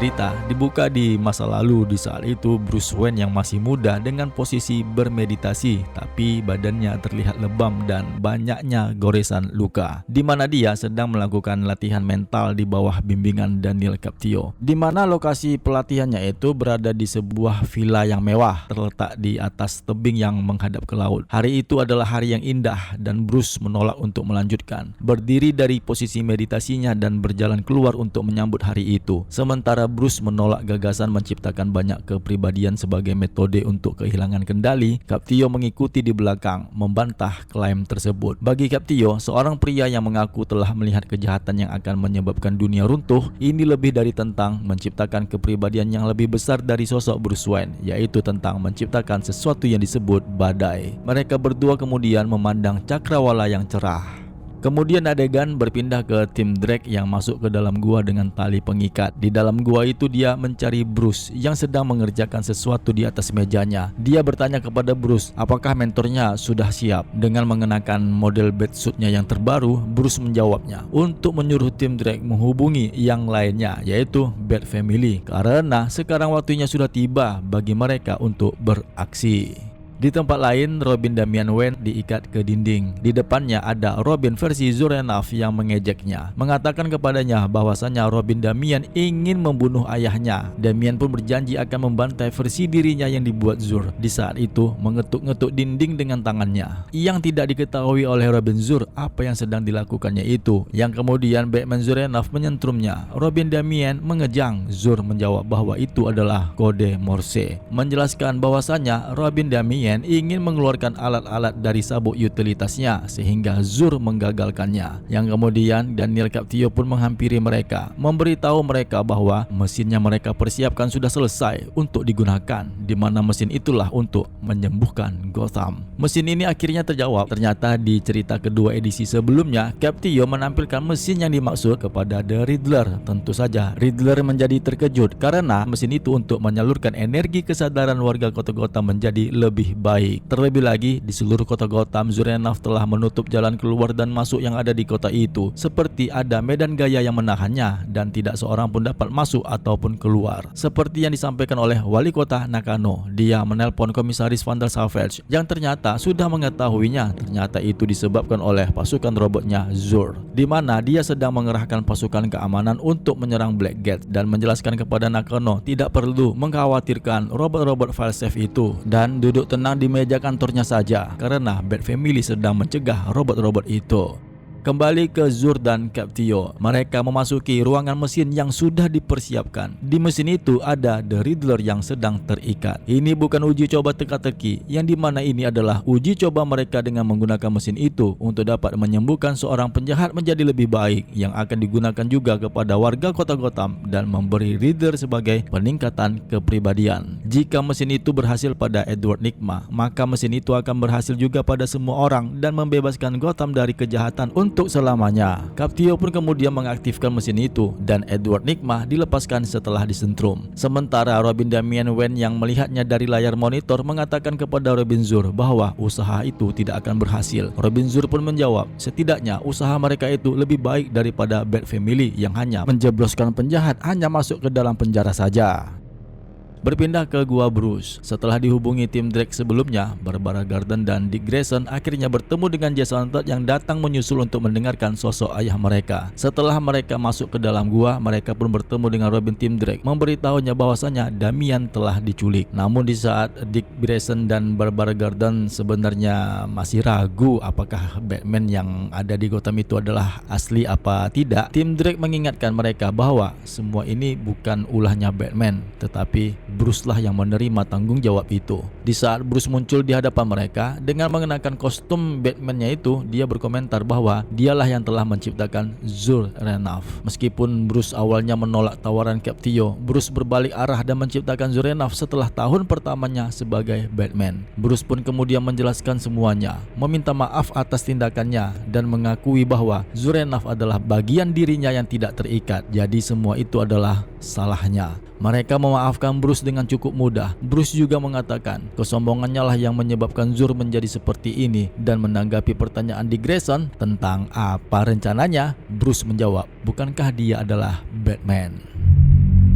cerita dibuka di masa lalu. Di saat itu Bruce Wayne yang masih muda dengan posisi bermeditasi, tapi badannya terlihat lebam dan banyaknya goresan luka, di mana dia sedang melakukan latihan mental di bawah bimbingan Daniel Captio, di mana lokasi pelatihannya itu berada di sebuah villa yang mewah terletak di atas tebing yang menghadap ke laut. Hari itu adalah hari yang indah dan Bruce menolak untuk melanjutkan, berdiri dari posisi meditasinya dan berjalan keluar untuk menyambut hari itu. Sementara Bruce menolak gagasan menciptakan banyak kepribadian sebagai metode untuk kehilangan kendali, Captio mengikuti di belakang, membantah klaim tersebut. Bagi Captio, seorang pria yang mengaku telah melihat kejahatan yang akan menyebabkan dunia runtuh, ini lebih dari tentang menciptakan kepribadian yang lebih besar dari sosok Bruce Wayne, yaitu tentang menciptakan sesuatu yang disebut badai. Mereka berdua kemudian memandang cakrawala yang cerah. Kemudian adegan berpindah ke Tim Drake yang masuk ke dalam gua dengan tali pengikat. Di dalam gua itu dia mencari Bruce yang sedang mengerjakan sesuatu di atas mejanya. Dia bertanya kepada Bruce apakah mentornya sudah siap. Dengan mengenakan model batsuitnya yang terbaru, Bruce menjawabnya untuk menyuruh Tim Drake menghubungi yang lainnya, yaitu Bat Family, karena sekarang waktunya sudah tiba bagi mereka untuk beraksi. Di tempat lain, Robin Damian Wayne diikat ke dinding. Di depannya ada Robin versi Zur-En-Arrh yang mengejeknya, mengatakan kepadanya bahwasanya Robin Damian ingin membunuh ayahnya. Damian pun berjanji akan membantai versi dirinya yang dibuat Zur. Di saat itu, mengetuk-ngetuk dinding dengan tangannya. Yang tidak diketahui oleh Robin Zur apa yang sedang dilakukannya itu, yang kemudian Batman Zur-En-Arrh menyentrumnya. Robin Damian mengejang. Zur menjawab bahwa itu adalah kode Morse, menjelaskan bahwasanya Robin Damian ingin mengeluarkan alat-alat dari sabuk utilitasnya sehingga Zur menggagalkannya. Yang kemudian Daniel Captio pun menghampiri mereka, memberitahu mereka bahwa mesin yang mereka persiapkan sudah selesai untuk digunakan, di mana mesin itulah untuk menyembuhkan Gotham. Mesin ini akhirnya terjawab. Ternyata di cerita kedua edisi sebelumnya, Captio menampilkan mesin yang dimaksud kepada The Riddler. Tentu saja Riddler menjadi terkejut karena mesin itu untuk menyalurkan energi kesadaran warga kota Gotham menjadi lebih baik. Terlebih lagi, di seluruh kota Gotham, Zur-En-Arrh telah menutup jalan keluar dan masuk yang ada di kota itu, seperti ada medan gaya yang menahannya dan tidak seorang pun dapat masuk ataupun keluar. Seperti yang disampaikan oleh wali kota Nakano, dia menelpon komisaris Vandal Savage yang ternyata sudah mengetahuinya. Ternyata itu disebabkan oleh pasukan robotnya Zur, di mana dia sedang mengerahkan pasukan keamanan untuk menyerang Blackgate, dan menjelaskan kepada Nakano tidak perlu mengkhawatirkan robot-robot Falsafe itu dan duduk tenang di meja kantornya saja karena Bat Family sedang mencegah robot-robot itu. Kembali ke Zur dan Captio, mereka memasuki ruangan mesin yang sudah dipersiapkan. Di mesin itu ada The Riddler yang sedang terikat. Ini bukan uji coba teka-teki, yang dimana ini adalah uji coba mereka dengan menggunakan mesin itu untuk dapat menyembuhkan seorang penjahat menjadi lebih baik, yang akan digunakan juga kepada warga kota Gotham dan memberi Riddler sebagai peningkatan kepribadian. Jika mesin itu berhasil pada Edward Nygma, maka mesin itu akan berhasil juga pada semua orang dan membebaskan Gotham dari kejahatan untuk selamanya. Captio pun kemudian mengaktifkan mesin itu dan Edward Nygma dilepaskan setelah disentrum. Sementara Robin Damian Wayne yang melihatnya dari layar monitor mengatakan kepada Robin Zur bahwa usaha itu tidak akan berhasil. Robin Zur pun menjawab, setidaknya usaha mereka itu lebih baik daripada Bat Family yang hanya menjebloskan penjahat hanya masuk ke dalam penjara saja. Berpindah ke gua Bruce. Setelah dihubungi tim Drake sebelumnya, Barbara Gordon dan Dick Grayson akhirnya bertemu dengan Jason Todd yang datang menyusul untuk mendengarkan sosok ayah mereka. Setelah mereka masuk ke dalam gua, mereka pun bertemu dengan Robin Tim Drake, memberitahunya bahwasanya Damian telah diculik. Namun di saat Dick Grayson dan Barbara Gordon sebenarnya masih ragu apakah Batman yang ada di Gotham itu adalah asli apa tidak, Tim Drake mengingatkan mereka bahwa semua ini bukan ulahnya Batman, tetapi Bruce lah yang menerima tanggung jawab itu. Di saat Bruce muncul di hadapan mereka dengan mengenakan kostum Batman-nya itu, dia berkomentar bahwa dialah yang telah menciptakan Zur-En-Arrh. Meskipun Bruce awalnya menolak tawaran Captio, Bruce berbalik arah dan menciptakan Zur-En-Arrh setelah tahun pertamanya sebagai Batman. Bruce pun kemudian menjelaskan semuanya, meminta maaf atas tindakannya dan mengakui bahwa Zur-En-Arrh adalah bagian dirinya yang tidak terikat. Jadi semua itu adalah salahnya. Mereka memaafkan Bruce dengan cukup mudah. Bruce juga mengatakan kesombongannya lah yang menyebabkan Zur menjadi seperti ini, dan menanggapi pertanyaan Dick Grayson tentang apa rencananya, Bruce menjawab, bukankah dia adalah Batman?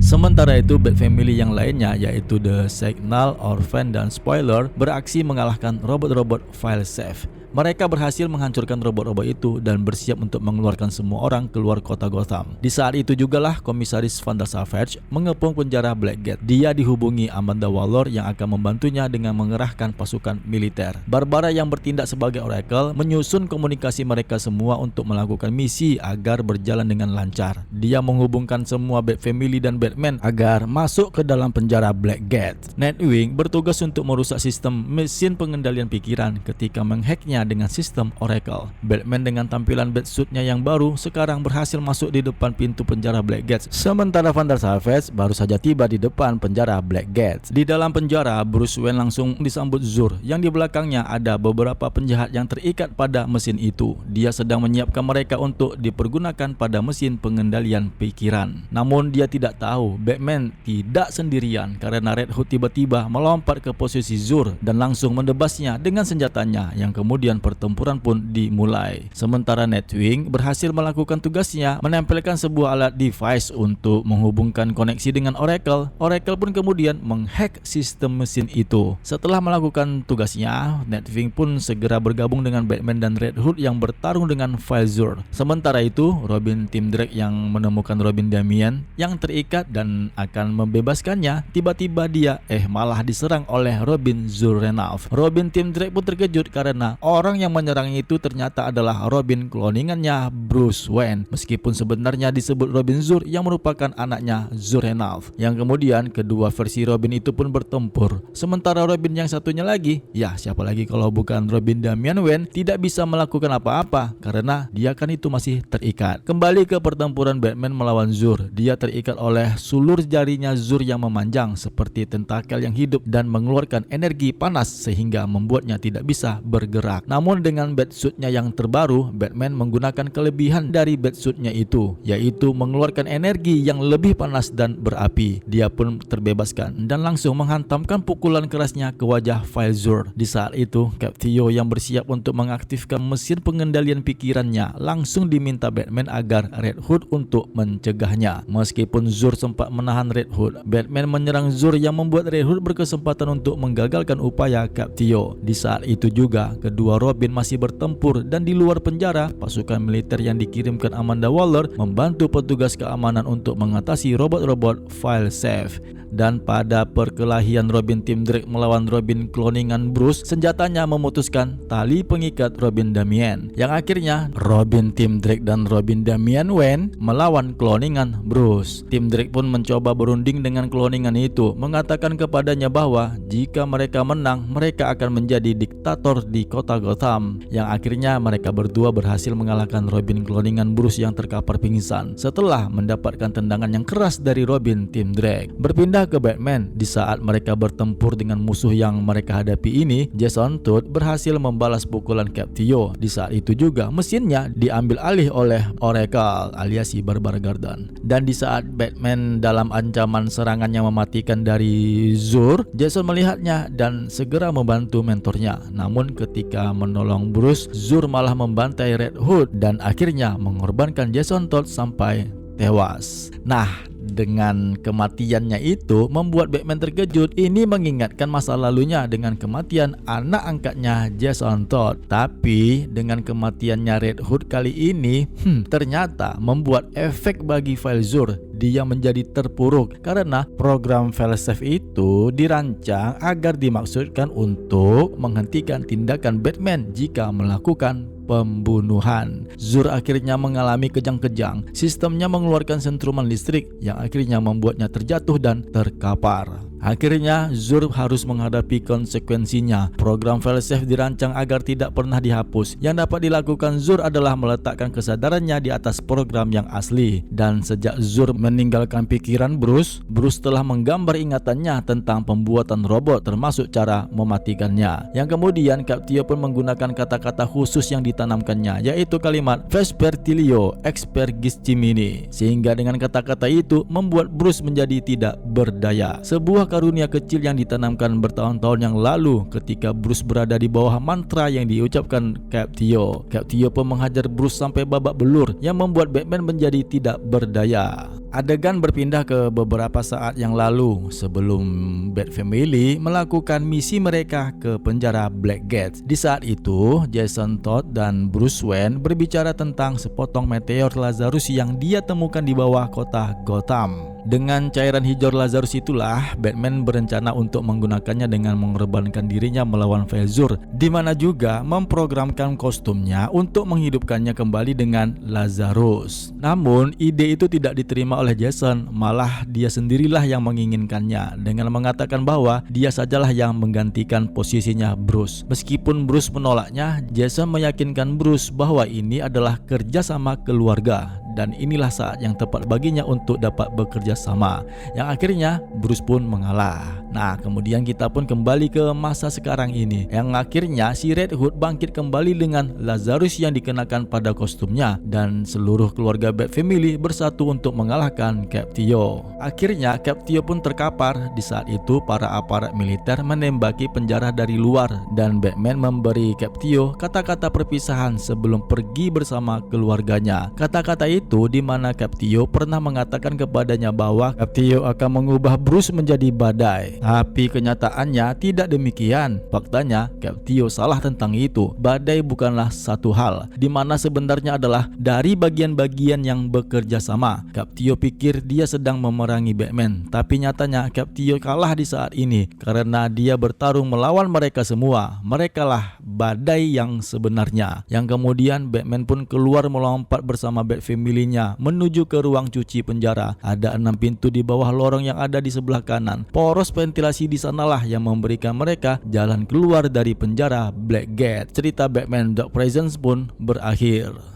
Sementara itu Bat Family yang lainnya yaitu The Signal, Orphan, dan Spoiler beraksi mengalahkan robot-robot File Safe. Mereka berhasil menghancurkan robot-robot itu dan bersiap untuk mengeluarkan semua orang keluar kota Gotham. Di saat itu jugalah Komisaris Wanda Savage mengepung penjara Blackgate. Dia dihubungi Amanda Waller yang akan membantunya dengan mengerahkan pasukan militer. Barbara yang bertindak sebagai Oracle menyusun komunikasi mereka semua untuk melakukan misi agar berjalan dengan lancar. Dia menghubungkan semua Bat Family dan Batman agar masuk ke dalam penjara Blackgate. Nightwing bertugas untuk merusak sistem mesin pengendalian pikiran ketika menghacknya dengan sistem Oracle. Batman dengan tampilan Batsuit-nya yang baru sekarang berhasil masuk di depan pintu penjara Blackgate. Sementara Wanda Savage baru saja tiba di depan penjara Blackgate. Di dalam penjara, Bruce Wayne langsung disambut Zur yang di belakangnya ada beberapa penjahat yang terikat pada mesin itu. Dia sedang menyiapkan mereka untuk dipergunakan pada mesin pengendalian pikiran. Namun dia tidak tahu Batman tidak sendirian karena Red Hood tiba-tiba melompat ke posisi Zur dan langsung mendebasnya dengan senjatanya yang kemudian pertempuran pun dimulai. Sementara Nightwing berhasil melakukan tugasnya menempelkan sebuah alat device untuk menghubungkan koneksi dengan Oracle. Oracle pun kemudian menghack sistem mesin itu. Setelah melakukan tugasnya, Nightwing pun segera bergabung dengan Batman dan Red Hood yang bertarung dengan Zur. Sementara itu, Robin Tim Drake yang menemukan Robin Damian yang terikat dan akan membebaskannya, tiba-tiba dia malah diserang oleh Robin Zur Renault. Robin Tim Drake pun terkejut karena orang yang menyerang itu ternyata adalah Robin cloningannya Bruce Wayne, meskipun sebenarnya disebut Robin Zur yang merupakan anaknya Zur Renault. Yang kemudian kedua versi Robin itu pun bertempur. Sementara Robin yang satunya lagi, ya siapa lagi kalau bukan Robin Damian Wayne, tidak bisa melakukan apa-apa karena dia kan itu masih terikat. Kembali ke pertempuran Batman melawan Zur. Dia terikat oleh sulur jarinya Zur yang memanjang seperti tentakel yang hidup dan mengeluarkan energi panas sehingga membuatnya tidak bisa bergerak. Namun dengan Batsuit-nya yang terbaru, Batman menggunakan kelebihan dari Batsuit-nya itu, yaitu mengeluarkan energi yang lebih panas dan berapi. Dia pun terbebaskan dan langsung menghantamkan pukulan kerasnya ke wajah Zur. Di saat itu, Captio yang bersiap untuk mengaktifkan mesin pengendalian pikirannya langsung diminta Batman agar Red Hood untuk mencegahnya. Meskipun Zur sempat menahan Red Hood, Batman menyerang Zur yang membuat Red Hood berkesempatan untuk menggagalkan upaya Captio. Di saat itu juga, kedua Robin masih bertempur dan di luar penjara, pasukan militer yang dikirimkan Amanda Waller membantu petugas keamanan untuk mengatasi robot-robot File Safe. Dan pada perkelahian Robin Tim Drake melawan Robin cloningan Bruce, senjatanya memutuskan tali pengikat Robin Damian, yang akhirnya Robin Tim Drake dan Robin Damian Wayne melawan cloningan Bruce. Tim Drake pun mencoba berunding dengan cloningan itu, mengatakan kepadanya bahwa jika mereka menang, mereka akan menjadi diktator di kota Gotham. Yang akhirnya mereka berdua berhasil mengalahkan Robin cloningan Bruce yang terkapar pingsan setelah mendapatkan tendangan yang keras dari Robin Tim Drake. Berpindah ke Batman, di saat mereka bertempur dengan musuh yang mereka hadapi ini, Jason Todd berhasil membalas pukulan Captio. Di saat itu juga mesinnya diambil alih oleh Oracle alias si Barbara Gordon. Dan di saat Batman dalam ancaman serangan yang mematikan dari Zur, Jason melihatnya dan segera membantu mentornya. Namun ketika menolong Bruce, Zur malah membantai Red Hood dan akhirnya mengorbankan Jason Todd sampai tewas. Nah, dengan kematiannya itu membuat Batman terkejut. Ini mengingatkan masa lalunya dengan kematian anak angkatnya Jason Todd. Tapi dengan kematiannya Red Hood kali ini ternyata membuat efek bagi Zur. Dia menjadi terpuruk karena program File Safe itu dirancang agar dimaksudkan untuk menghentikan tindakan Batman jika melakukan pembunuhan. Zur akhirnya mengalami kejang-kejang. Sistemnya mengeluarkan sentruman listrik yang akhirnya membuatnya terjatuh dan terkapar. Akhirnya Zur harus menghadapi konsekuensinya. Program File Safe dirancang agar tidak pernah dihapus. Yang dapat dilakukan Zur adalah meletakkan kesadarannya di atas program yang asli. Dan sejak Zur meninggalkan pikiran Bruce telah menggambar ingatannya tentang pembuatan robot termasuk cara mematikannya. Yang kemudian Captio pun menggunakan kata-kata khusus yang ditanamkannya, yaitu kalimat Vespertilio Expergis Cimini, sehingga dengan kata-kata itu membuat Bruce menjadi tidak berdaya. Sebuah karunia kecil yang ditanamkan bertahun-tahun yang lalu ketika Bruce berada di bawah mantra yang diucapkan Captio. Captio pun menghajar Bruce sampai babak belur yang membuat Batman menjadi tidak berdaya. Adegan berpindah ke beberapa saat yang lalu sebelum Bat Family melakukan misi mereka ke penjara Blackgate. Di saat itu, Jason Todd dan Bruce Wayne berbicara tentang sepotong meteor Lazarus yang dia temukan di bawah kota Gotham. Dengan cairan hijau Lazarus itulah Batman berencana untuk menggunakannya dengan mengorbankan dirinya melawan Fezur, di mana juga memprogramkan kostumnya untuk menghidupkannya kembali dengan Lazarus. Namun ide itu tidak diterima oleh Jason, malah dia sendirilah yang menginginkannya dengan mengatakan bahwa dia sajalah yang menggantikan posisinya Bruce. Meskipun Bruce menolaknya, Jason meyakinkan Bruce bahwa ini adalah kerjasama keluarga dan inilah saat yang tepat baginya untuk dapat bekerja sama, yang akhirnya Bruce pun mengalah. Nah, kemudian kita pun kembali ke masa sekarang ini, yang akhirnya si Red Hood bangkit kembali dengan Lazarus yang dikenakan pada kostumnya, dan seluruh keluarga Bat Family bersatu untuk mengalahkan Captio. Akhirnya Captio pun terkapar. Di saat itu para aparat militer menembaki penjara dari luar, dan Batman memberi Captio kata-kata perpisahan sebelum pergi bersama keluarganya. Kata-kata itu di mana Captio pernah mengatakan kepadanya bahwa Captio akan mengubah Bruce menjadi badai. Tapi kenyataannya tidak demikian. Faktanya Captio salah tentang itu. Badai bukanlah satu hal, di mana sebenarnya adalah dari bagian-bagian yang bekerja sama. Captio pikir dia sedang memerangi Batman, tapi nyatanya Captio kalah di saat ini karena dia bertarung melawan mereka semua. Merekalah badai yang sebenarnya. Yang kemudian Batman pun keluar melompat bersama Bat Family-nya menuju ke ruang cuci penjara. Ada 6 pintu di bawah lorong yang ada di sebelah kanan. Poros ventilasi di sanalah yang memberikan mereka jalan keluar dari penjara Blackgate. Cerita Batman Dark Presence pun berakhir.